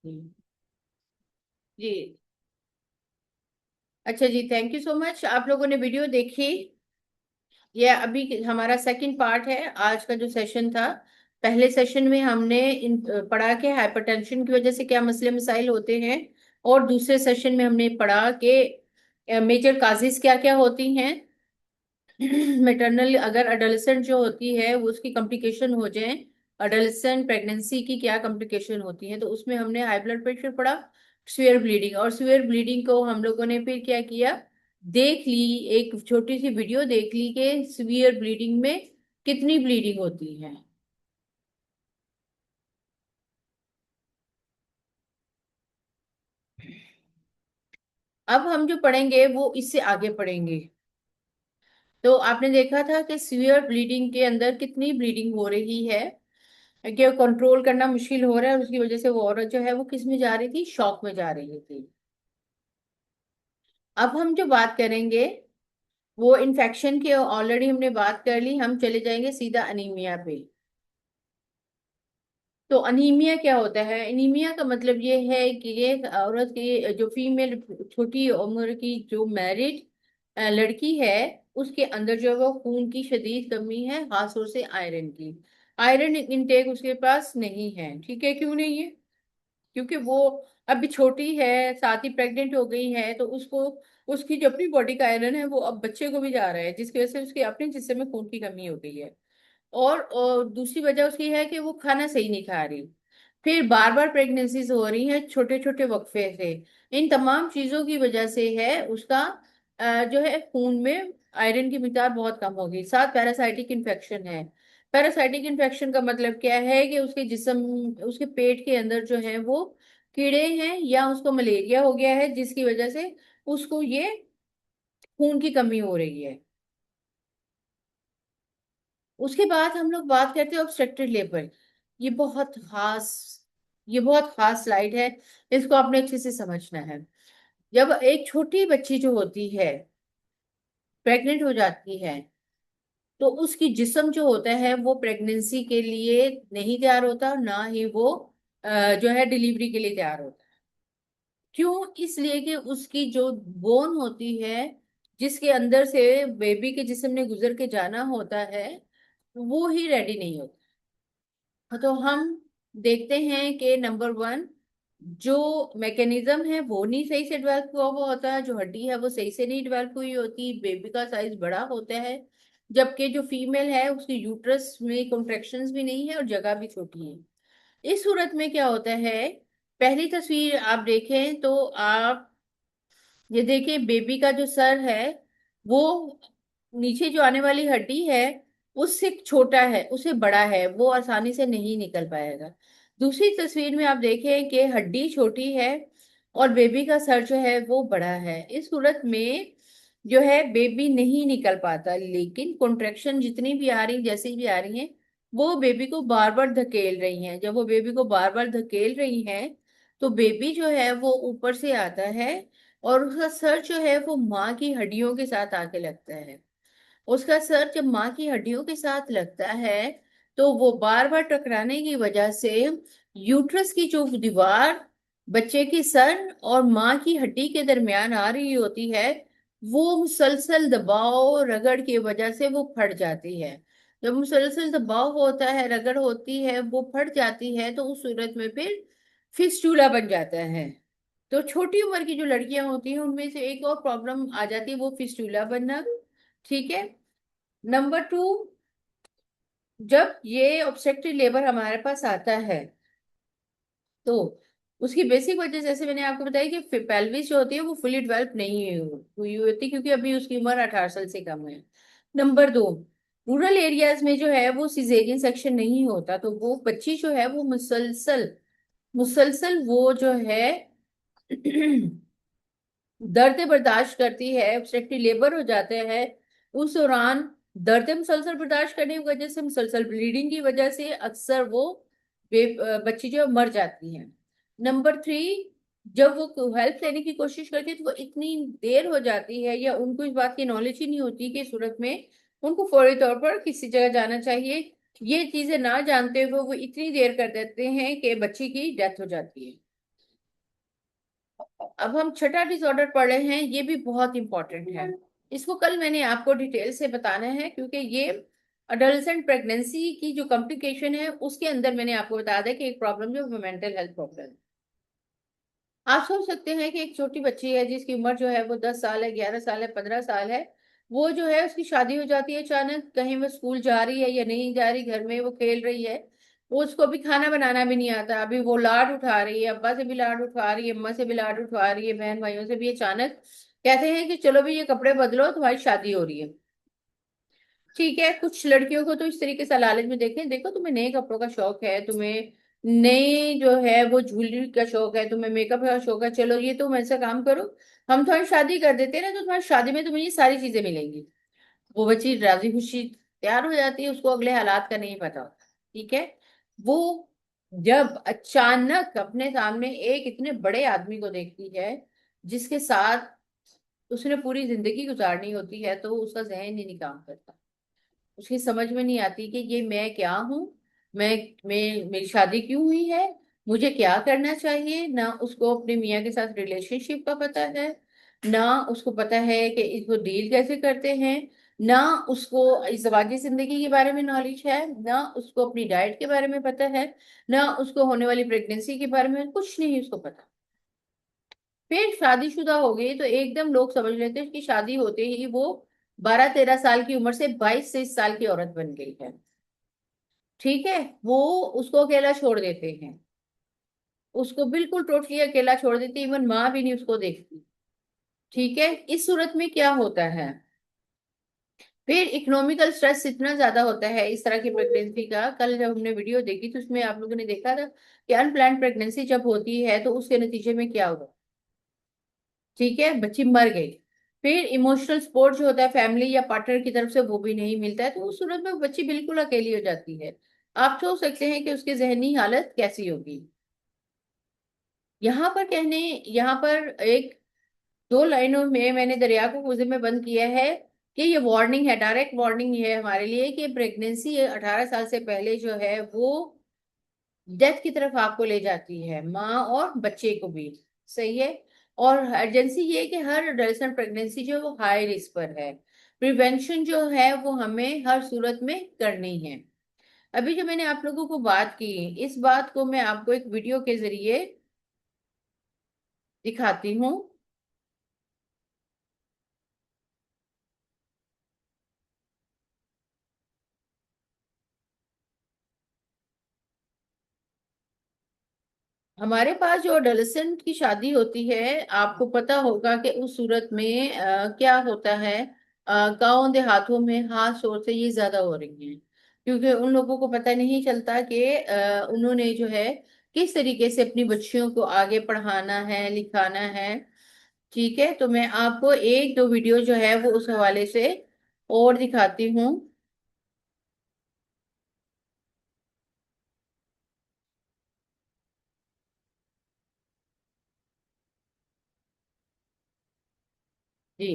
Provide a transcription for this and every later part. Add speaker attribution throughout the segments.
Speaker 1: हम्म, जी। अच्छा जी, thank you so much. आप लोगों ने वीडियो देखी? ये अभी हमारा सेकंड पार्ट है आज का जो सेशन था। पहले सेशन में हमने पढ़ा कि हाइपरटेंशन की वजह से क्या मसले मसाइल होते हैं, और दूसरे सेशन में हमने पढ़ा कि मेजर काजेज क्या क्या होती हैं। मेटरनल, अगर अडोलेसेंट जो होती है वो उसकी कॉम्प्लिकेशन हो जाए, अडोलेसेंट प्रेगनेंसी की क्या कॉम्प्लिकेशन होती है, तो उसमें हमने हाई ब्लड प्रेशर पढ़ा, सीवियर ब्लीडिंग। और सीवियर ब्लीडिंग को हम लोगों ने फिर क्या किया, देख ली, एक छोटी सी वीडियो देख ली कि सीवियर ब्लीडिंग में कितनी ब्लीडिंग होती है। अब हम जो पढ़ेंगे वो इससे आगे पढ़ेंगे। तो आपने देखा था कि सीवियर ब्लीडिंग के अंदर कितनी ब्लीडिंग हो रही है, कि कंट्रोल करना मुश्किल हो रहा है, और उसकी वजह से वो औरत जो है वो किस में जा रही थी, शॉक में जा रही थी। अब हम जो बात करेंगे वो इन्फेक्शन की ऑलरेडी हमने बात कर ली, हम चले जाएंगे सीधा अनीमिया पे। तो अनीमिया क्या होता है? अनीमिया का मतलब ये है कि ये औरत की जो फीमेल, छोटी उम्र की जो मैरिड लड़की है, उसके अंदर जो है वो खून की शदीद कमी है, खासतौर से आयरन की। आयरन इंटेक उसके पास नहीं है। ठीक है, क्यों नहीं है? क्योंकि वो अभी छोटी है, साथ ही प्रेग्नेंट हो गई है, तो उसको उसकी जो अपनी बॉडी का आयरन है वो अब बच्चे को भी जा रहा है, जिसकी वजह से उसके अपने जिस्म में खून की कमी हो गई है। और दूसरी वजह उसकी है कि वो खाना सही नहीं खा रही। फिर बार बार प्रेगनेंसीज हो रही हैं छोटे छोटे वक्फे से। इन तमाम चीजों की वजह से है उसका जो है खून में आयरन की मिकदार बहुत कम होगी। साथ पैरासाइटिक इन्फेक्शन है। पैरासाइटिक इन्फेक्शन का मतलब क्या है कि उसके जिस्म, उसके पेट के अंदर जो है वो कीड़े हैं, या उसको मलेरिया हो गया है, जिसकी वजह से उसको ये खून की कमी हो रही है। उसके बाद हम लोग बात करते हैं ऑब्स्ट्रक्टेड लेबर। ये बहुत खास ये बहुत खास स्लाइड है। इसको आपने अच्छे से समझना है। जब एक छोटी बच्ची जो होती है प्रेग्नेंट हो जाती है, तो उसकी जिस्म जो होता है वो प्रेगनेंसी के लिए नहीं तैयार होता, ना ही वो जो है डिलीवरी के लिए तैयार होता है। क्यों? इसलिए कि उसकी जो बोन होती है, जिसके अंदर से बेबी के जिस्म ने गुजर के जाना होता है, वो ही रेडी नहीं होता। तो हम देखते हैं कि नंबर वन, जो मैकेनिज्म है वो नहीं सही से डेवलप हुआ हुआ होता है, जो हड्डी है वो सही से नहीं डेवलप हुई होती, बेबी का साइज बड़ा होता है, जबकि जो फीमेल है उसकी यूट्रस में कॉन्ट्रेक्शंस भी नहीं है और जगह भी छोटी है। इस सूरत में क्या होता है, पहली तस्वीर आप देखें तो आप ये देखिए, बेबी का जो सर है वो नीचे जो आने वाली हड्डी है उससे छोटा है, उससे बड़ा है, वो आसानी से नहीं निकल पाएगा। दूसरी तस्वीर में आप देखें कि हड्डी छोटी है और बेबी का सर जो है वो बड़ा है। इस सूरत में जो है बेबी नहीं निकल पाता, लेकिन कॉन्ट्रेक्शन जितनी भी आ रही, जैसी भी आ रही हैं, वो बेबी को बार बार धकेल रही हैं। जब वो बेबी को बार बार धकेल रही हैं, तो बेबी जो है वो ऊपर से आता है, और उसका सर जो है वो माँ की हड्डियों के साथ आके लगता है। उसका सर जब माँ की हड्डियों के साथ लगता है, तो वो बार बार टकराने की वजह से यूट्रस की जो दीवार बच्चे की सर और माँ की हड्डी के दरमियान आ रही होती है, वो मुसलसल दबाव रगड़ की वजह से वो फट जाती है। जब मुसलसल दबाव होता है, रगड़ होती है, वो फट जाती है, तो उस सूरत में फिर फिस्टूला बन जाता है। तो छोटी उम्र की जो लड़कियां होती हैं उनमें से एक और प्रॉब्लम आ जाती है, वो फिस्टूला बनना। ठीक है। नंबर टू, जब ये ऑब्स्ट्रक्टिव लेबर हमारे पास आता है, तो उसकी बेसिक वजह जैसे मैंने आपको बताया कि पेल्विस जो होती है वो फुली डेवलप नहीं हुई होती, क्योंकि अभी उसकी उम्र 18 साल से कम है। नंबर दो, रूरल एरियाज में जो है वो सिजेरियन सेक्शन नहीं होता, तो वो बच्ची जो है वो मुसलसल मुसलसल वो जो है दर्द बर्दाश्त करती है, ऑब्स्ट्रक्टिव लेबर हो जाता है। उस दौरान दर्द मुसलसल बर्दाश्त करने की वजह से, मुसलसल ब्लीडिंग की वजह से अक्सर वो बच्ची जो है मर जाती है। नंबर थ्री, जब वो हेल्प लेने की कोशिश करती है तो वो इतनी देर हो जाती है, या उनको इस बात की नॉलेज ही नहीं होती कि इस सूरत में उनको फौरी तौर पर किसी जगह जाना चाहिए। ये चीजें ना जानते हुए वो इतनी देर कर देते हैं कि बच्ची की डेथ हो जाती है। अब हम छठा डिसऑर्डर पढ़ रहे हैं, ये भी बहुत इंपॉर्टेंट है। इसको कल मैंने आपको डिटेल से बताना है, क्योंकि ये अडोलेसेंट प्रेगनेंसी की जो कॉम्प्लिकेशन है उसके अंदर मैंने आपको बताया था कि एक प्रॉब्लम जो मेंटल हेल्थ प्रॉब्लम। आप सोच सकते हैं कि एक छोटी बच्ची है जिसकी उम्र जो है वो 10 साल है, 11 साल है, 15 साल है। वो जो है उसकी शादी हो जाती है अचानक, कहीं वो स्कूल जा रही है या नहीं जा रही, घर में वो खेल रही है। वो उसको अभी खाना बनाना भी नहीं आता, अभी वो लाड उठा रही है, अब्बा से भी लाड उठा रही है, अम्मा से भी लाड उठा रही है, बहन भाइयों से भी। अचानक कहते हैं कि चलो भी ये कपड़े बदलो, तुम्हारी शादी हो रही है। ठीक है, कुछ लड़कियों को तो इस तरीके से लालच में देखें, देखो तुम्हें नए कपड़ों का शौक है, तुम्हें नई जो है वो ज्वेलरी का शौक है, तुम्हें मेकअप का शौक है, चलो ये तुम ऐसा काम करो, हम तुम्हारी शादी कर देते हैं ना, तो तुम्हारी शादी में तुम्हें ये सारी चीजें मिलेंगी। वो बच्ची राजी खुशी तैयार हो जाती है, उसको अगले हालात का नहीं पता होता। ठीक है। वो जब अचानक अपने सामने एक इतने बड़े आदमी को देखती है जिसके साथ उसने पूरी जिंदगी गुजारनी होती है, तो उसका जहन ही नहीं काम करता। उसकी समझ में नहीं आती कि ये मैं क्या हूँ, मैं मैं मेरी शादी क्यों हुई है, मुझे क्या करना चाहिए। ना उसको अपने मियाँ के साथ रिलेशनशिप का पता है, ना उसको पता है कि इसको डील कैसे करते हैं, ना उसको इज़्वाजी जिंदगी के बारे में नॉलेज है, ना उसको अपनी डाइट के बारे में पता है, ना उसको होने वाली प्रेगनेंसी के बारे में कुछ नहीं उसको पता। फिर शादीशुदा हो गई तो एकदम लोग समझ लेते हैं कि शादी होते ही वो 12-13 साल की उम्र से 22 से 23 साल की औरत बन गई है। ठीक है। वो उसको अकेला छोड़ देते हैं, उसको बिल्कुल टोटली अकेला छोड़ देते, इवन माँ भी नहीं उसको देखती। ठीक है। इस सूरत में क्या होता है, फिर इकोनॉमिकल स्ट्रेस इतना ज्यादा होता है इस तरह की प्रेगनेंसी का। कल जब हमने वीडियो देखी तो उसमें आप लोगों ने देखा था कि अनप्लान्ड प्रेगनेंसी जब होती है तो उसके नतीजे में क्या हुआ। ठीक है, बच्ची मर गई। फिर इमोशनल सपोर्ट जो होता है फैमिली या पार्टनर की तरफ से वो भी नहीं मिलता है, तो उस सूरत में वो बच्ची बिल्कुल अकेली हो जाती है। आप सोच सकते हैं कि उसकी जहनी हालत कैसी होगी। यहाँ पर कहने यहाँ पर एक दो लाइनों में मैंने दरिया को कुएं में बंद किया है कि ये वार्निंग है, डायरेक्ट वार्निंग है हमारे लिए कि प्रेगनेंसी 18 साल से पहले जो है वो डेथ की तरफ आपको ले जाती है, माँ और बच्चे को भी। सही है। और अर्जेंसी ये है कि हर अडल्ट प्रेगनेंसी जो है वो हाई रिस्क पर है। प्रिवेंशन जो है वो हमें हर सूरत में करनी है। अभी जो मैंने आप लोगों को बात की, इस बात को मैं आपको एक वीडियो के जरिए दिखाती हूँ। हमारे पास जो एडोलेसेंट की शादी होती है, आपको पता होगा कि उस सूरत में क्या होता है। गांव देहातों में हाथ शोर से ये ज्यादा हो रही है, क्योंकि उन लोगों को पता नहीं चलता कि उन्होंने जो है किस तरीके से अपनी बच्चियों को आगे पढ़ाना है, लिखाना है। ठीक है, तो मैं आपको एक दो वीडियो जो है वो उस हवाले से और दिखाती हूँ। जी,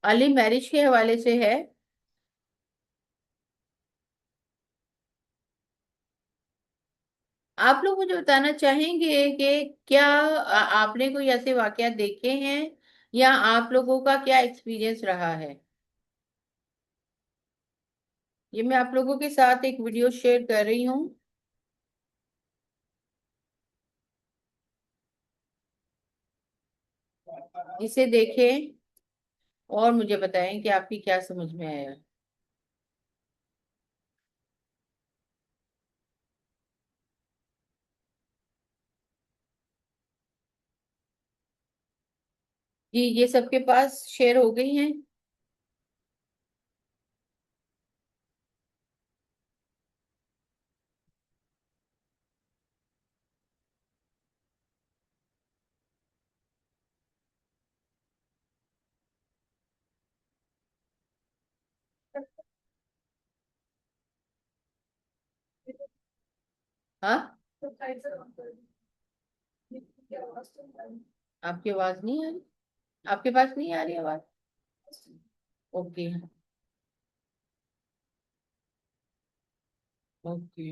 Speaker 1: अर्ली मैरिज के हवाले से है। आप लोग मुझे बताना चाहेंगे कि क्या आपने कोई ऐसे वाकयात देखे हैं, या आप लोगों का क्या एक्सपीरियंस रहा है। ये मैं आप लोगों के साथ एक वीडियो शेयर कर रही हूँ। इसे देखें और मुझे बताएं कि आपकी क्या समझ में आया। जी, ये सबके पास शेयर हो गई हैं। हाँ, आपकी आवाज नहीं आ रही, आपके पास नहीं आ रही आवाज। ओके। ओके।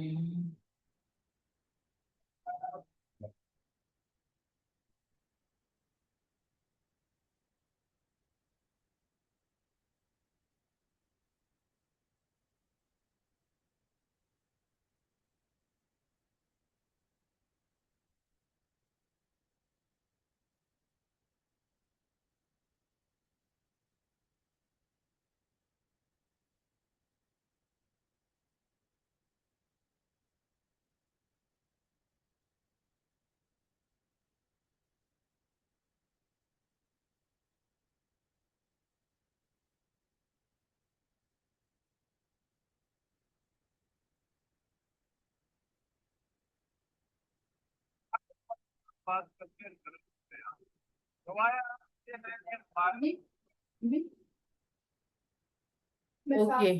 Speaker 1: ओके।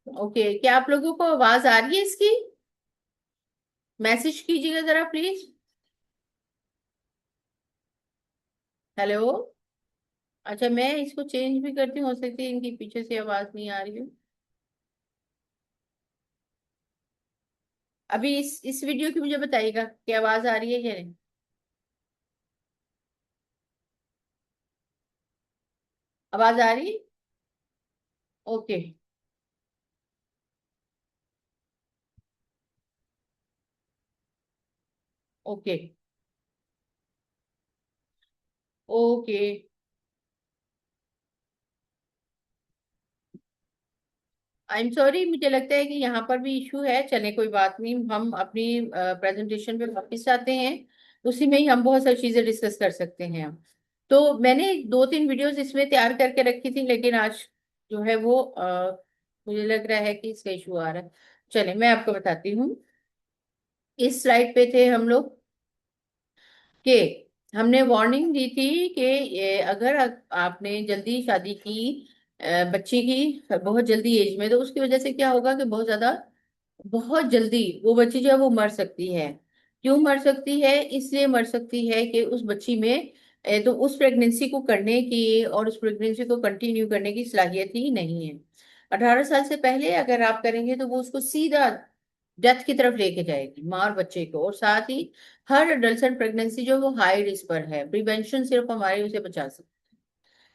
Speaker 1: ओके, क्या आप लोगों को आवाज आ रही है इसकी? मैसेज कीजिएगा जरा प्लीज। हेलो। अच्छा, मैं इसको चेंज भी करती हूँ, हो सकती है इनकी पीछे से आवाज नहीं आ रही हो। अभी इस वीडियो की मुझे बताइएगा कि आवाज आ रही है या नहीं। आवाज आ रही है? Okay. Okay. Okay. I am sorry, मुझे लगता है कि यहाँ पर भी इशू है। चले कोई बात नहीं, हम अपनी प्रेजेंटेशन पे वापस आते हैं। उसी में ही हम बहुत सारी चीजें डिस्कस कर सकते हैं। तो मैंने दो तीन वीडियोस इसमें तैयार करके रखी थी, लेकिन आज जो है वो मुझे लग रहा है कि इसका इशू आ रहा है। चले मैं आपको बताती हूँ। इस स्लाइड पे थे हम लोग कि हमने वार्निंग दी थी कि अगर आपने जल्दी शादी की बच्ची की बहुत जल्दी एज में, तो उसकी वजह से क्या होगा कि बहुत जल्दी वो बच्ची जो है वो मर सकती है। क्यों मर सकती है? इसलिए मर सकती है कि उस बच्ची में तो उस प्रेगनेंसी को करने की और उस प्रेगनेंसी को कंटिन्यू करने की सलाहियत ही नहीं है। 18 साल से पहले अगर आप करेंगे तो वो उसको सीधा डेथ की तरफ लेके जाएगी, माँ और बच्चे को। और साथ ही हर अडल्ट प्रेगनेंसी जो है वो हाई रिस्क पर है। प्रिवेंशन सिर्फ हमारे उसे बचा सकती है।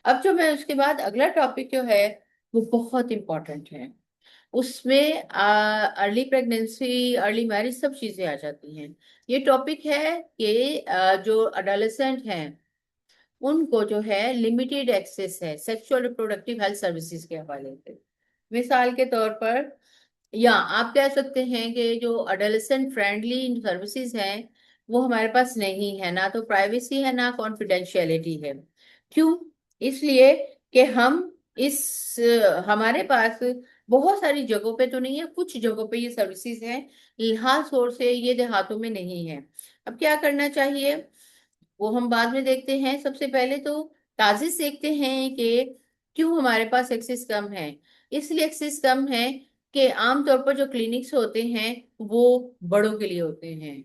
Speaker 1: अब जो मैं उसके बाद अगला टॉपिक जो है वो बहुत इंपॉर्टेंट है। उसमें अर्ली प्रेगनेंसी, अर्ली मैरिज सब चीजें आ जाती हैं। ये टॉपिक है कि जो अडोलेसेंट हैं उनको जो है लिमिटेड एक्सेस है सेक्सुअल रिप्रोडक्टिव हेल्थ सर्विसेज के हवाले से। मिसाल के तौर पर, या आप कह सकते हैं कि जो अडोलेसेंट फ्रेंडली सर्विसेज हैं वो हमारे पास नहीं है। ना तो प्राइवेसी है, ना कॉन्फिडेंशियलिटी है। क्यों? इसलिए कि हम इस हमारे पास बहुत सारी जगहों पे तो नहीं है, कुछ जगहों पे ये सर्विसेज हैं, खास तौर से ये देहातों में नहीं है। अब क्या करना चाहिए वो हम बाद में देखते हैं। सबसे पहले तो काजिज देखते हैं कि क्यों हमारे पास एक्सेस कम है। इसलिए एक्सेस कम है कि आमतौर पर जो क्लिनिक्स होते हैं वो बड़ों के लिए होते हैं,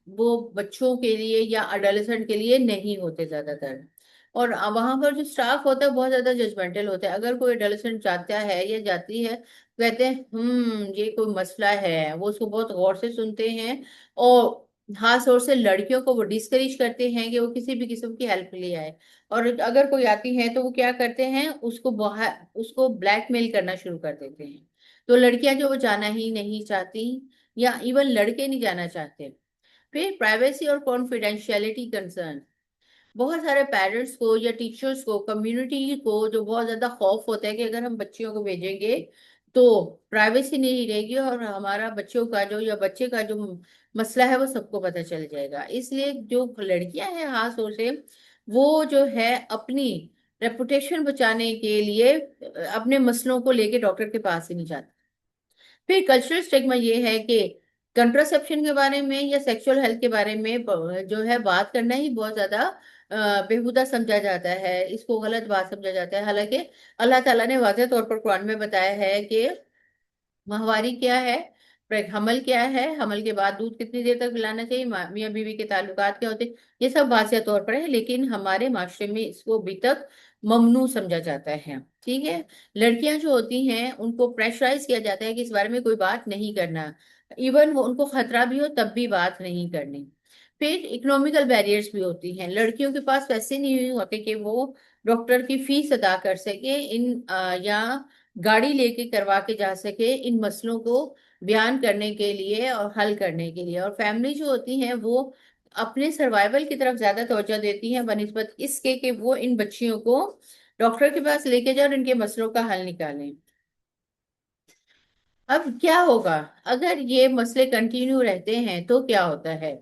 Speaker 1: वो बच्चों के लिए या अडोलेसेंट के लिए नहीं होते ज्यादातर। और वहां पर जो स्टाफ होता है बहुत ज्यादा जजमेंटल होता है। अगर कोई एडोलेसेंट जाता है या जाती है, कहते हैं ये कोई मसला है, वो उसको बहुत गौर से सुनते हैं। और खास तौर से लड़कियों को वो डिस्करेज करते हैं कि वो किसी भी किस्म की हेल्प के लिए आए। और अगर कोई आती है तो वो क्या करते हैं, उसको बाहर उसको ब्लैकमेल करना शुरू कर देते हैं। तो लड़कियां जो वो जाना ही नहीं चाहती, या इवन लड़के नहीं जाना चाहते। फिर प्राइवेसी और कॉन्फिडेंशियलिटी कंसर्न, बहुत सारे पेरेंट्स को या टीचर्स को, कम्युनिटी को जो बहुत ज्यादा खौफ होता है कि अगर हम बच्चियों को भेजेंगे तो प्राइवेसी नहीं रहेगी और हमारा बच्चों का जो या बच्चे का जो मसला है वो सबको पता चल जाएगा। इसलिए जो लड़कियां हैं खास तौर से, वो जो है अपनी रेपुटेशन बचाने के लिए अपने मसलों को लेके डॉक्टर के पास ही नहीं जाती। फिर कल्चरल स्टिग्मा ये है कि कंट्रासेप्शन के बारे में या सेक्सुअल हेल्थ के बारे में जो है बात करना ही बहुत ज्यादा बेहुदा समझा जाता है, इसको गलत बात समझा जाता है। हालांकि अल्लाह ताला ने वाज़ेह तौर पर कुरान में बताया है कि माहवारी क्या है, हमल क्या है, हमल के बाद दूध कितनी देर तक पिलाना चाहिए, मियाँ बीवी के ताल्लुकात क्या होते हैं, ये सब वाज़ेह तौर पर है। लेकिन हमारे माशरे में इसको अभी तक ममनू समझा जाता है। ठीक है। लड़कियां जो होती हैं उनको प्रेशराइज किया जाता है कि इस बारे में कोई बात नहीं करना। इवन वो उनको खतरा भी हो तब भी बात नहीं करनी। फिर इकोनॉमिकल बैरियर्स भी होती हैं। लड़कियों के पास पैसे नहीं होते कि वो डॉक्टर की फीस अदा कर सके या गाड़ी लेके करवा के जा सके इन मसलों को बयान करने के लिए और हल करने के लिए। और फैमिली जो होती हैं वो अपने सर्वाइवल की तरफ ज्यादा तवज्जो देती हैं बनिस्बत इसके कि वो इन बच्चियों को डॉक्टर के पास लेके जाए और इनके मसलों का हल निकालें। अब क्या होगा अगर ये मसले कंटिन्यू रहते हैं तो क्या होता है?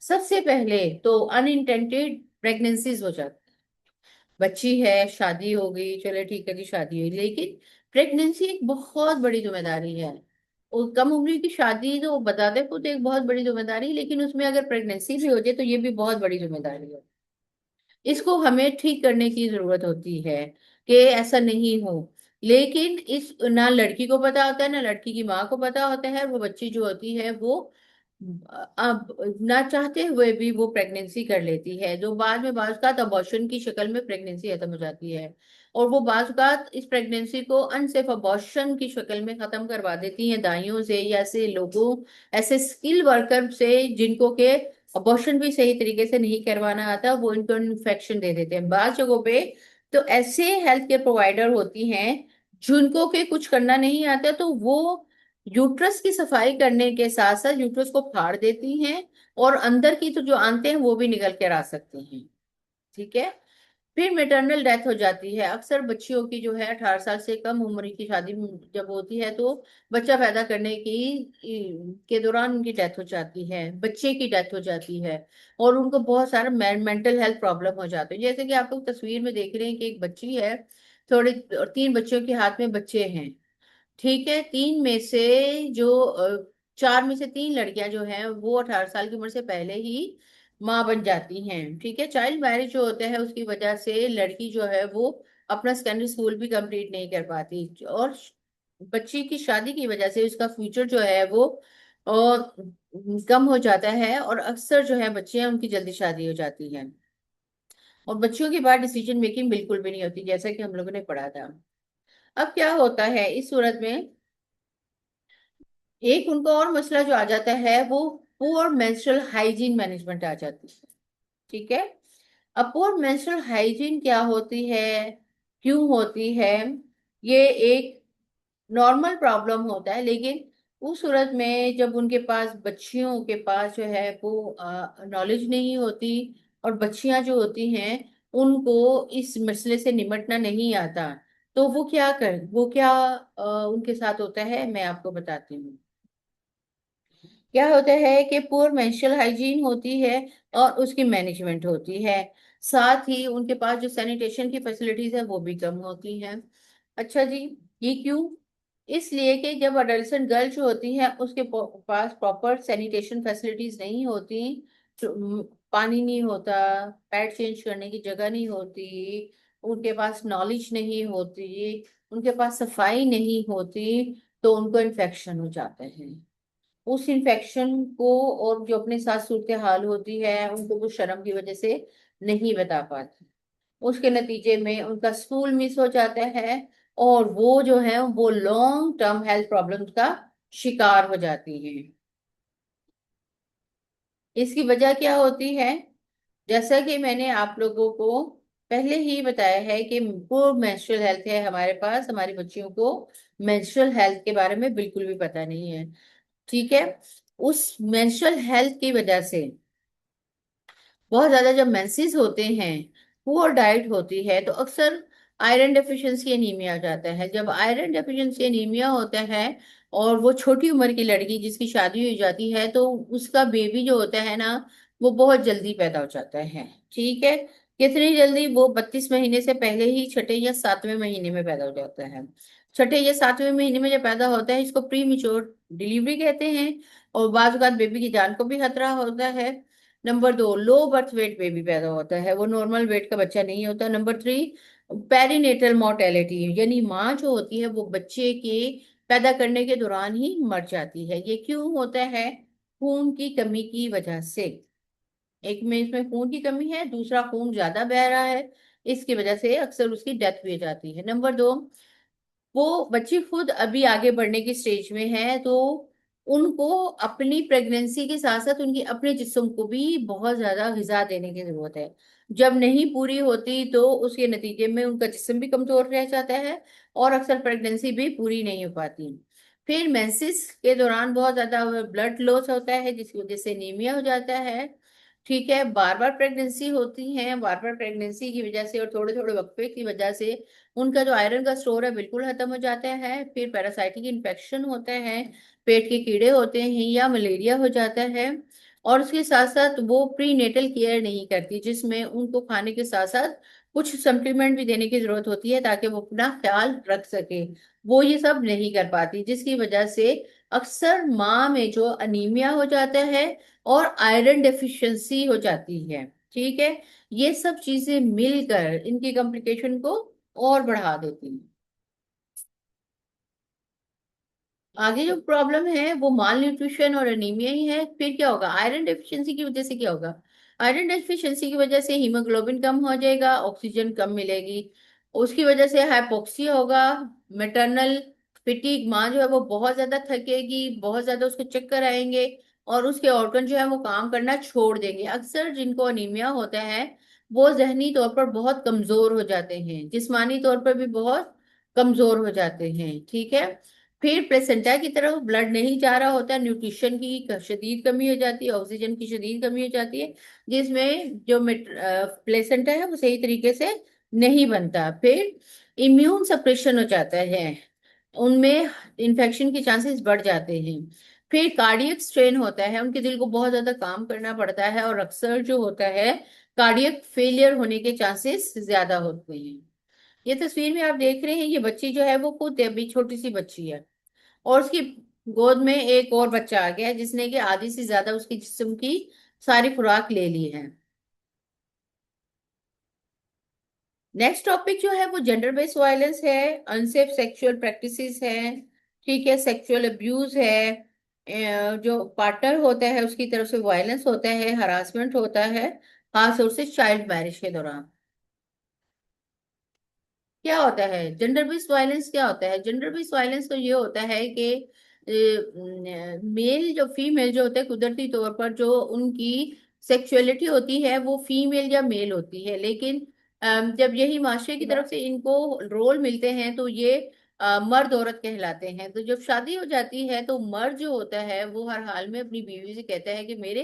Speaker 1: सबसे पहले तो अनइंटेंडेड प्रेगनेंसीज हो जाती। बच्ची है, शादी हो गई, चलो ठीक है जी शादी हुई, लेकिन प्रेगनेंसी एक बहुत बड़ी जिम्मेदारी है। कम उम्र की शादी तो बताते खुद एक बहुत बड़ी जिम्मेदारी, लेकिन उसमें अगर प्रेगनेंसी भी हो जाए तो ये भी बहुत बड़ी जिम्मेदारी है। इसको हमें ठीक करने की जरूरत होती है कि ऐसा नहीं हो। लेकिन इस ना लड़की को पता होता है ना लड़की की माँ को पता होता है, वो बच्ची जो होती है वो अब ना चाहते हुए भी वो प्रेगनेंसी कर लेती है, जो बाद में बाज़ अबॉर्शन की शक्ल में प्रेगनेंसी खत्म हो जाती है। और वो बाज़ इस प्रेगनेंसी को अनसेफ अबॉर्शन की शक्ल में खत्म करवा देती हैं दाइयों से, या ऐसे लोगों, ऐसे स्किल वर्कर से जिनको के अबॉर्शन भी सही तरीके से नहीं करवाना आता, वो इनको इन्फेक्शन दे देते हैं बाज़ जगहों पे। तो ऐसे हेल्थ केयर प्रोवाइडर होती हैं जिनको के कुछ करना नहीं आता, तो वो यूट्रस की सफाई करने के साथ साथ यूट्रस को फाड़ देती हैं, और अंदर की तो जो आंतें हैं वो भी निकल कर आ सकती हैं। ठीक है। फिर मेटरनल डेथ हो जाती है। अक्सर बच्चियों की जो है 18 साल से कम उम्र की शादी जब होती है तो बच्चा पैदा करने की के दौरान उनकी डेथ हो जाती है, बच्चे की डेथ हो जाती है। और उनको बहुत सारा मेंटल हेल्थ प्रॉब्लम हो जाते हैं, जैसे कि आप लोग तस्वीर में देख रहे हैं कि एक बच्ची है थोड़ी, और 3 बच्चों के हाथ में बच्चे हैं। ठीक है। तीन में से जो 4 में से 3 लड़कियां जो हैं वो 18 साल की उम्र से पहले ही माँ बन जाती हैं। ठीक है। चाइल्ड मैरिज जो होता है उसकी वजह से लड़की जो है वो अपना सेकेंडरी स्कूल भी कंप्लीट नहीं कर पाती, और बच्ची की शादी की वजह से उसका फ्यूचर जो है वो और कम हो जाता है, और अक्सर जो है बच्चियां उनकी जल्दी शादी हो जाती है, और बच्चियों के बाद डिसीजन मेकिंग बिल्कुल भी नहीं होती, जैसा कि हम लोगों ने पढ़ा था। अब क्या होता है इस सूरत में, एक उनका और मसला जो आ जाता है वो पुअर मेंस्ट्रुअल हाइजीन मैनेजमेंट आ जाती है। ठीक है। अब पुअर मेंस्ट्रुअल हाइजीन क्या होती है, क्यों होती है, ये एक नॉर्मल प्रॉब्लम होता है, लेकिन उस सूरत में जब उनके पास बच्चियों के पास जो है वो नॉलेज नहीं होती, और बच्चियां जो होती हैं उनको इस मसले से निपटना नहीं आता, तो वो क्या उनके साथ होता है मैं आपको बताती हूँ। क्या होता है कि पुअर मेंस्ट्रुअल हाइजीन होती है और उसकी मैनेजमेंट होती है, साथ ही उनके पास जो सैनिटेशन की फैसिलिटीज है वो भी कम होती हैं। अच्छा जी, ये क्यों? इसलिए कि जब अडल्ट गर्ल जो होती है उसके पास प्रॉपर सैनिटेशन फैसिलिटीज नहीं होती, तो, पानी नहीं होता, पैड चेंज करने की जगह नहीं होती, उनके पास नॉलेज नहीं होती, उनके पास सफाई नहीं होती, तो उनको इन्फेक्शन हो जाते हैं। उस इन्फेक्शन को, और जो अपने साथ सूरत हाल होती है उनको वो शर्म की वजह से नहीं बता पाती, उसके नतीजे में उनका स्कूल मिस हो जाता है, और वो जो है वो लॉन्ग टर्म हेल्थ प्रॉब्लम्स का शिकार हो जाती है। इसकी वजह क्या होती है? जैसा कि मैंने आप लोगों को पहले ही बताया है कि वो मेंस्ट्रुअल हेल्थ है हमारे पास, हमारी बच्चियों को मेंस्ट्रुअल हेल्थ के बारे में बिल्कुल भी पता नहीं है। ठीक है। उस मेंस्ट्रुअल हेल्थ की वजह से बहुत ज्यादा जब मेंसेस होते हैं, पुअर डाइट होती है, तो अक्सर आयरन डेफिशिएंसी एनीमिया आ जाता है। जब आयरन डेफिशिएंसी एनीमिया होता है और वो छोटी उम्र की लड़की जिसकी शादी हो जाती है, तो उसका बेबी जो होता है ना वो बहुत जल्दी पैदा हो जाता है। ठीक है। कितनी जल्दी? वो 32 महीने से पहले ही छठे या सातवें महीने में पैदा हो जाता है। छठे या सातवें महीने में जब पैदा होता है इसको प्री मिच्योर डिलीवरी कहते हैं, और बाज़ औक़ात बेबी की जान को भी खतरा होता है। Number 2, low birth weight baby पैदा होता है, वो नॉर्मल वेट का बच्चा नहीं होता। नंबर 3, पेरीनेटल मोर्टेलिटी, यानी माँ जो होती है वो बच्चे के पैदा करने के दौरान ही मर जाती है। ये क्यों होता है? खून की कमी की वजह से। एक में इसमें खून की कमी है, दूसरा खून ज्यादा बह रहा है, इसकी वजह से अक्सर उसकी डेथ भी हो जाती है। नंबर 2, वो बच्ची खुद अभी आगे बढ़ने की स्टेज में है, तो उनको अपनी प्रेगनेंसी के साथ साथ उनकी अपने जिस्म को भी बहुत ज्यादा गिजा देने की जरूरत है। जब नहीं पूरी होती तो उसके नतीजे में उनका जिस्म भी कमजोर रह जाता है, और अक्सर प्रेगनेंसी भी पूरी नहीं हो पाती। फिर मेंसेस के दौरान बहुत ज्यादा ब्लड लॉस होता है जिसकी वजह से एनीमिया हो जाता है। ठीक है। बार बार प्रेगनेंसी होती है, बार बार प्रेगनेंसी की वजह से और थोड़े थोड़े वक्फे की वजह से उनका जो आयरन का स्टोर है बिल्कुल खत्म हो जाता है। फिर पैरासाइटिक इन्फेक्शन होता है, पेट के कीड़े होते हैं, या मलेरिया हो जाता है। और उसके साथ साथ वो प्री नेटल केयर नहीं करती, जिसमें उनको खाने के साथ साथ कुछ सप्लीमेंट भी देने की जरूरत होती है ताकि वो अपना ख्याल रख सके, वो ये सब नहीं कर पाती, जिसकी वजह से अक्सर माँ में जो अनीमिया हो जाता है और आयरन डेफिशिएंसी हो जाती है। ठीक है, ये सब चीजें मिलकर इनकी कॉम्प्लिकेशन को और बढ़ा देती हैं। आगे जो प्रॉब्लम है वो माल न्यूट्रिशन और एनीमिया ही है। फिर क्या होगा, आयरन डेफिशिएंसी की वजह से क्या होगा, आयरन डेफिशिएंसी की वजह से हीमोग्लोबिन कम हो जाएगा, ऑक्सीजन कम मिलेगी, उसकी वजह से हाइपोक्सिया होगा, मेटर्नल फिटीग, माँ जो है वो बहुत ज्यादा थकेगी, बहुत ज्यादा उसको चक्कर आएंगे, और उसके ऑर्गन जो है वो काम करना छोड़ देंगे। अक्सर जिनको अनीमिया होता है वो जहनी तौर पर बहुत कमजोर हो जाते हैं, जिस्मानी तौर पर भी बहुत कमजोर हो जाते हैं। ठीक है, फिर प्लेसेंटा की तरफ ब्लड नहीं जा रहा होता, न्यूट्रिशन की शदीद कमी हो जाती है, ऑक्सीजन की शदीद कमी हो जाती है, जिसमें जो प्लेसेंटा है वो सही तरीके से नहीं बनता। फिर इम्यून सप्रेशन हो जाता है, उनमें इन्फेक्शन के चांसेस बढ़ जाते हैं। फिर कार्डियक स्ट्रेन होता है, उनके दिल को बहुत ज्यादा काम करना पड़ता है, और अक्सर जो होता है कार्डियक फेलियर होने के चांसेस ज्यादा होते हैं। ये तस्वीर में आप देख रहे हैं, ये बच्ची जो है वो खुद अभी छोटी सी बच्ची है, और उसकी गोद में एक और बच्चा आ गया है जिसने कि आधी से ज्यादा उसकी जिस्म की सारी खुराक ले ली है। नेक्स्ट टॉपिक जो है वो जेंडर बेस्ड वायलेंस है, अनसेफ सेक्सुअल प्रैक्टिसेस है, ठीक है, सेक्सुअल अब्यूज है, जो पार्टनर होता है उसकी तरफ से वायलेंस होता है, हरासमेंट होता है, खासतौर से चाइल्ड मैरिज के दौरान। क्या होता है जेंडर बेस्ड वायलेंस, क्या होता है जेंडर बेस्ड वायलेंस, तो ये होता है कि मेल जो फीमेल जो होते हैं कुदरती तौर पर जो उनकी सेक्सुअलिटी होती है वो फीमेल या मेल होती है, लेकिन जब यही माशरे की तरफ से इनको रोल मिलते हैं तो ये मर्द औरत कहलाते हैं। तो जब शादी हो जाती है तो मर्द जो होता है वो हर हाल में अपनी बीवी से कहता है कि मेरे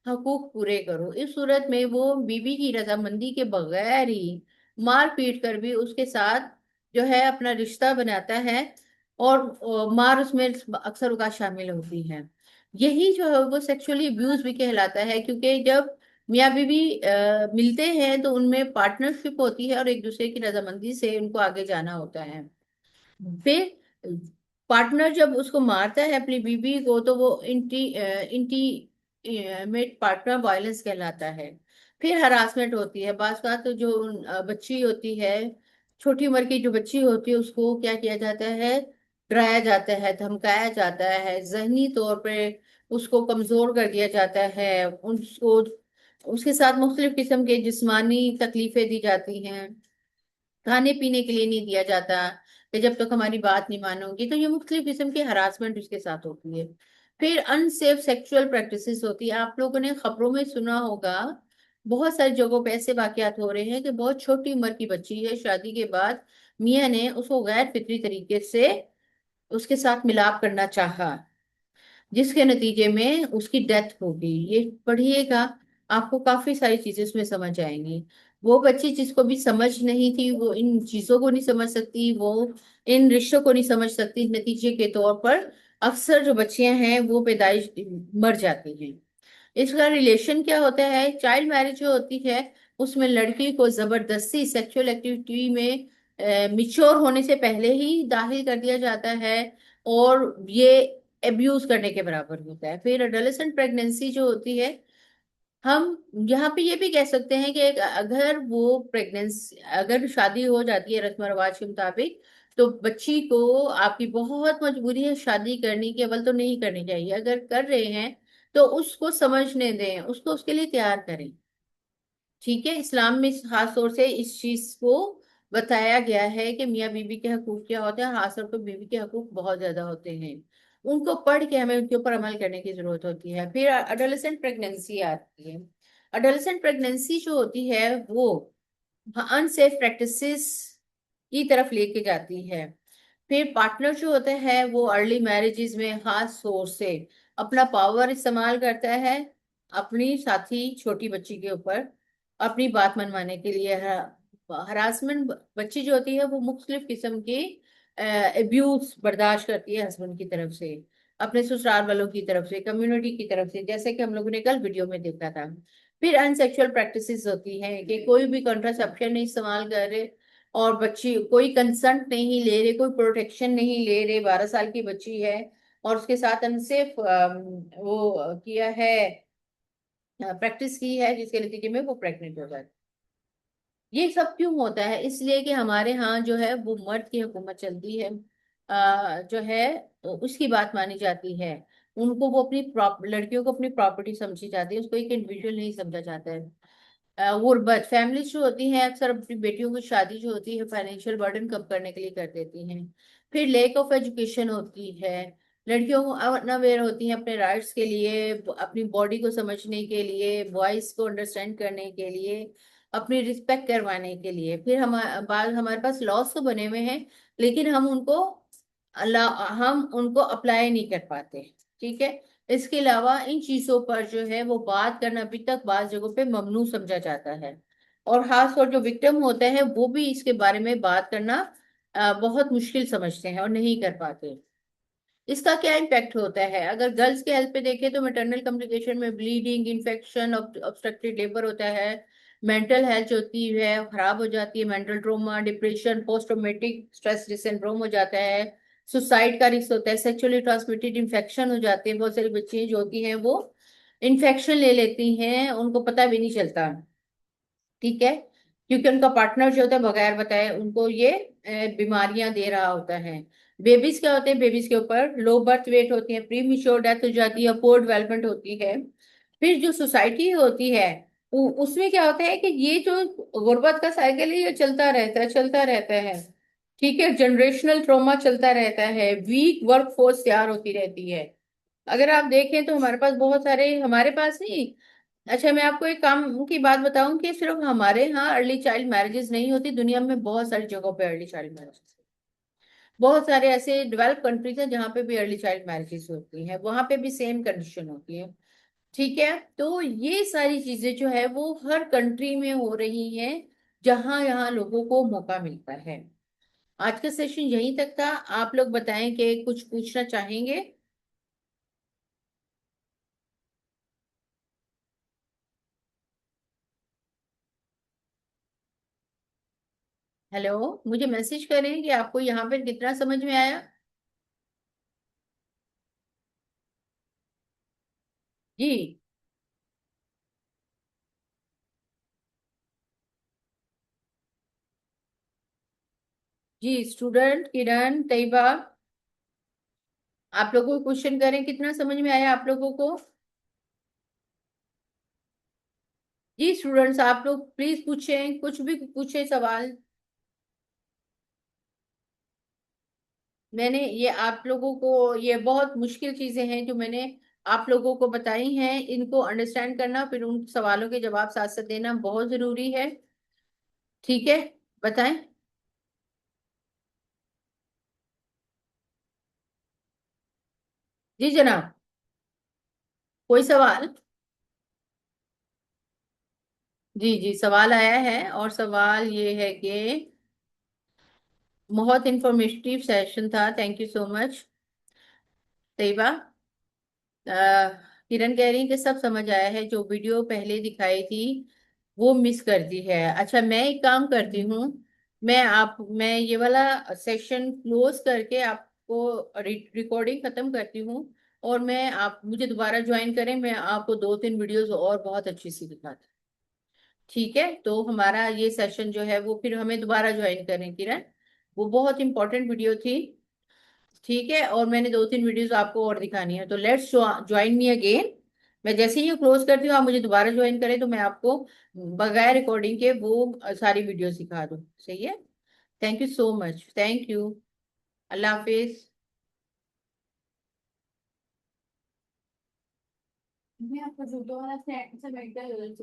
Speaker 1: हकूक पूरे करो। इस सूरत में वो बीवी की रजामंदी के बगैर ही मार पीट कर भी उसके साथ जो है अपना रिश्ता बनाता है, और मार उसमें अक्सर औकात शामिल होती है। यही जो है वो सेक्सुअली अब्यूज भी कहलाता है, क्योंकि जब मियाँ बीवी मिलते हैं तो उनमें पार्टनरशिप होती है और एक दूसरे की रजामंदी से उनको आगे जाना होता है। फिर पार्टनर जब उसको मारता है अपनी बीवी को तो वो इंटीमेट पार्टनर वायलेंस कहलाता है। फिर हरासमेंट होती है, बात बात तो जो बच्ची होती है, छोटी उम्र की जो बच्ची होती है उसको क्या किया जाता है, डराया जाता है, धमकाया जाता है, जहनी तौर पे उसको कमजोर कर दिया जाता है, उसको उसके साथ मुख्तलिफ किस्म के जिस्मानी तकलीफें दी जाती हैं, खाने पीने के लिए नहीं दिया जाता कि जब तक हमारी बात नहीं मानोगी। तो ये मुख्तलिफ किस्म की हरासमेंट उसके साथ होती है। फिर अनसेफ सेक्सुअल प्रैक्टिसेस होती है, आप लोगों ने खबरों में सुना होगा, बहुत सारी जगहों पे ऐसे वाकयात हो रहे हैं कि बहुत छोटी उम्र की बच्ची है, शादी के बाद मियाँ ने उसको गैर फितरी तरीके से उसके साथ मिलाप करना चाहा, जिसके नतीजे में उसकी डेथ हो गई। ये पढ़िएगा, आपको काफी सारी चीजें उसमें समझ आएंगी। वो बच्ची जिसको भी समझ नहीं थी वो इन चीजों को नहीं समझ सकती, वो इन रिश्तों को नहीं समझ सकती, नतीजे के तौर पर अक्सर जो बच्चियां हैं वो पैदाइश मर जाती हैं। इसका रिलेशन क्या होता है, चाइल्ड मैरिज जो होती है उसमें लड़की को जबरदस्ती सेक्सुअल एक्टिविटी में मिच्योर होने से पहले ही दाखिल कर दिया जाता है, और ये एब्यूज करने के बराबर होता है। फिर एडोलेसेंट प्रेगनेंसी जो होती है, हम यहाँ पे ये भी कह सकते हैं कि अगर वो प्रेगनेंसी, अगर शादी हो जाती है रस्म रिवाज के मुताबिक, तो बच्ची को आपकी बहुत मजबूरी है शादी करने की, अव्वल तो नहीं करनी चाहिए, अगर कर रहे हैं तो उसको समझने दें, उसको उसके लिए तैयार करें। ठीक है, इस्लाम में खास तौर से इस चीज को बताया गया है कि मियाँ बीवी के हकूक क्या होते हैं, खासतौर पर बीवी के हकूक बहुत ज्यादा होते हैं, उनको पढ़ के हमें उनके ऊपर अमल करने की जरूरत होती है। फिर अडोलेसेंट प्रेगनेंसी आती है। अडोलेसेंट प्रेगनेंसी जो होती है वो अनसेफ प्रैक्टिसेस की तरफ लेके जाती है। फिर पार्टनर जो होता है वो अर्ली मैरिजेस में खास तौर से अपना पावर इस्तेमाल करता है अपनी साथी छोटी बच्ची के ऊपर, अपनी बात मनवाने के लिए। हरासमेंट बच्ची जो होती है वो मुख्तलिफ किस्म के अब्यूज बर्दाश्त करती है हस्बैंड की तरफ से, अपने ससुराल वालों की तरफ से, कम्युनिटी की तरफ से, जैसे कि हम लोगों ने कल वीडियो में देखा था। फिर अनसेक्सुअल प्रैक्टिसेस होती हैं कि कोई भी कॉन्ट्रासेप्शन नहीं इस्तेमाल कर रहे, और बच्ची कोई कंसंट नहीं ले रहे, कोई प्रोटेक्शन नहीं ले रहे, 12 साल की बच्ची है, और उसके साथ अनसेफ वो किया है, प्रैक्टिस की है, जिसके नतीजे में वो प्रेग्नेंट हो जाती है। ये सब क्यों होता है? इसलिए कि हमारे यहाँ जो है वो मर्द की हुकूमत चलती है, जो है उसकी बात मानी जाती है। उनको वो अपनी लड़कियों को अपनी प्रॉपर्टी समझी जाती है, उसको एक इंडिविजुअल नहीं समझा जाता है। गुर्बत फैमिली जो होती हैं अक्सर अपनी बेटियों की शादी जो होती है फाइनेंशियल बर्डन कम करने के लिए कर देती हैं। फिर लेक ऑफ एजुकेशन होती है, लड़कियों को अनअवेयर होती हैं अपने राइट्स के लिए, अपनी बॉडी को समझने के लिए, वॉइस को अंडरस्टैंड करने के लिए, अपनी रिस्पेक्ट करवाने के लिए। फिर हमारे पास लॉस तो बने हुए हैं, लेकिन हम उनको अप्लाई नहीं कर पाते। ठीक है। इसके अलावा इन चीजों पर जो है वो बात करना अभी तक बात जगहों पे ममनू समझा जाता है। और खास तौर जो विक्टिम होते हैं वो भी इसके बारे में बात करना बहुत मुश्किल समझते हैं और नहीं कर पाते। इसका क्या इम्पैक्ट होता है? अगर गर्ल्स के हेल्थ पे देखें तो मैटरनल कम्युनिकेशन में ब्लीडिंग, इन्फेक्शन, ऑब्स्ट्रक्टिव लेबर होता है। मेंटल हेल्थ होती है खराब हो जाती है, mental trauma, depression, post traumatic stress syndrome हो जाता है। सुसाइड का रिस्क होता है, सेक्सुअली ट्रांसमिटेड इन्फेक्शन हो जाते हैं, बहुत सारी बच्चियां जो होती हैं वो इन्फेक्शन ले लेती हैं, उनको पता भी नहीं चलता। ठीक है। क्योंकि उनका पार्टनर जो होता है बगैर बताए उनको ये बीमारियां दे रहा होता है। बेबीज क्या होते हैं? बेबीज के ऊपर लो बर्थ वेट होती है, प्री मिच्योर डेथ हो जाती है, पोर डेवलपमेंट होती है। फिर जो सोसाइटी होती है उसमें क्या होता है कि ये जो गुर्बत का साइकिल है ये चलता रहता है, चलता रहता है। ठीक है। जनरेशनल ट्रॉमा चलता रहता है, वीक वर्क फोर्स तैयार होती रहती है। अगर आप देखें तो हमारे पास बहुत सारे, हमारे पास नहीं, अच्छा मैं आपको एक काम की बात बताऊं कि सिर्फ हमारे यहाँ अर्ली चाइल्ड मैरिजेस नहीं होती, दुनिया में बहुत सारी जगहों पे अर्ली चाइल्ड मैरिजेस, बहुत सारे ऐसे डेवलप कंट्रीज हैं जहाँ पे भी अर्ली चाइल्ड मैरिजेस होती हैं, वहां पे भी सेम कंडीशन होती है। ठीक है। तो ये सारी चीजें जो है वो हर कंट्री में हो रही हैं जहां यहाँ लोगों को मौका मिलता है। आज का सेशन यहीं तक था। आप लोग बताएं कि कुछ पूछना चाहेंगे? हेलो, मुझे मैसेज करें कि आपको यहाँ पे कितना समझ में आया। जी। जी स्टूडेंट किरण, तैयबा, आप लोगों को क्वेश्चन करें कितना समझ में आया आप लोगों को। जी स्टूडेंट्स, आप लोग प्लीज पूछें, कुछ भी पूछें सवाल। मैंने ये आप लोगों को, ये बहुत मुश्किल चीजें हैं जो मैंने आप लोगों को बताई हैं, इनको अंडरस्टैंड करना फिर उन सवालों के जवाब साथ साथ देना बहुत जरूरी है। ठीक है। बताएं। जी जनाब, कोई सवाल? जी जी, सवाल आया है और सवाल ये है कि बहुत इंफॉर्मेटिव सेशन था, thank you so much. Taiba, अ, किरण कह रही है कि सब समझ आया है, जो वीडियो पहले दिखाई थी वो मिस कर दी है। अच्छा मैं एक काम करती हूँ, मैं ये वाला सेशन क्लोज करके आपको रिकॉर्डिंग खत्म करती हूँ, और मैं आप मुझे दोबारा ज्वाइन करें, मैं आपको दो तीन वीडियोस और बहुत अच्छी सी दिखाती हूँ। ठीक है। तो हमारा ये सेशन जो है वो फिर हमें दोबारा ज्वाइन करें किरण, वो बहुत इंपॉर्टेंट वीडियो थी। ठीक है। और मैंने दो तीन वीडियोस आपको और दिखानी है, तो लेट्स ज्वाइन मी अगेन। मैं जैसे ही क्लोज करती हूँ आप मुझे दोबारा ज्वाइन करें, तो मैं आपको बगैर रिकॉर्डिंग के वो सारी वीडियोस दिखा दूँ। सही है। Thank you so much, thank you. Allah हाफिज। मैं आपको जूतों वाला सेट से मेंटल